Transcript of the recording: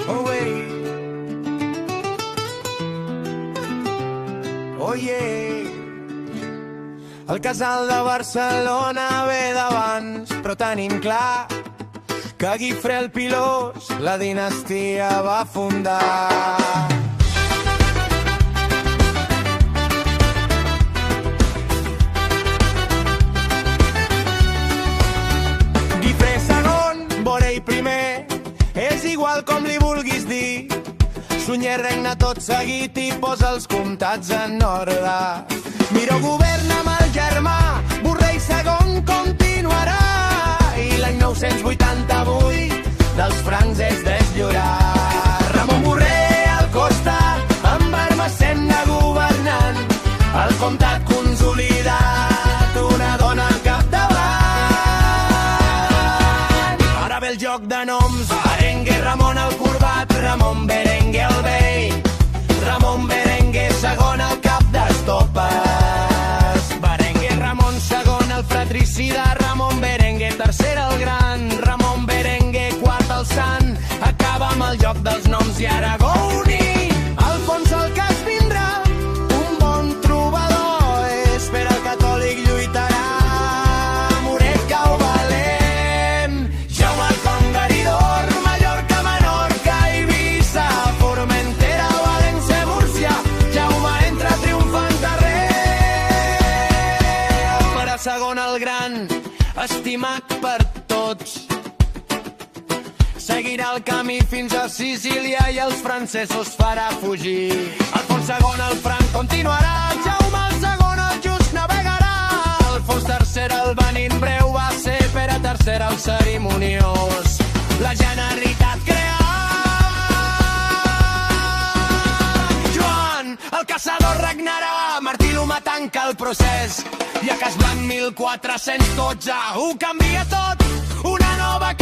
Oh, wait. Oh, yeah. El casal de Barcelona ve d'abans, però tenim clar que Guifré el Pilós la dinastia va fundar. Guifré segon, Borell primer, és igual com li vulguis dir. Sunyer regna tot seguit i posa els comtats en ordre. Miró governa amb el germà, Borrell segon continuarà. I l'any 988 dels francs és desllorar. Ramon Borrell al costat, amb Ermessenda governant, el comtat consolidat, una dona al capdavant. Ara ve el joc de noms, Berenguer, Ramon el corbat, Ramon Berenguer el vell, Ramon Berenguer segon al cap d'estopes, Berenguer Ramon segon el fratricida, Ramon Berenguer tercer el gran, Ramon Berenguer quart el sant. Acaba amb el joc dels noms i Aragó unir, Alfons el que es vindrà, un bon trobador és, Pere el catòlic lluitarà, Moret cau valent, Jaume el conqueridor, Mallorca, Menorca, Eivissa, Formentera, València, Múrcia, Jaume entra triomfant darrer. Pere segon el gran, estimat per tots, seguirà el camí fins a Sicília i els francesos farà fugir. Alfons segon el franc continuarà, Jaume el segon el just navegarà, Alfons tercer el venint breu va ser, Pere tercer el cerimoniós, la Generalitat creà. Joan el caçador regnarà, Martí l'Humà tanca el procés, i a Casblanc 1412 ho canvia tot, una nova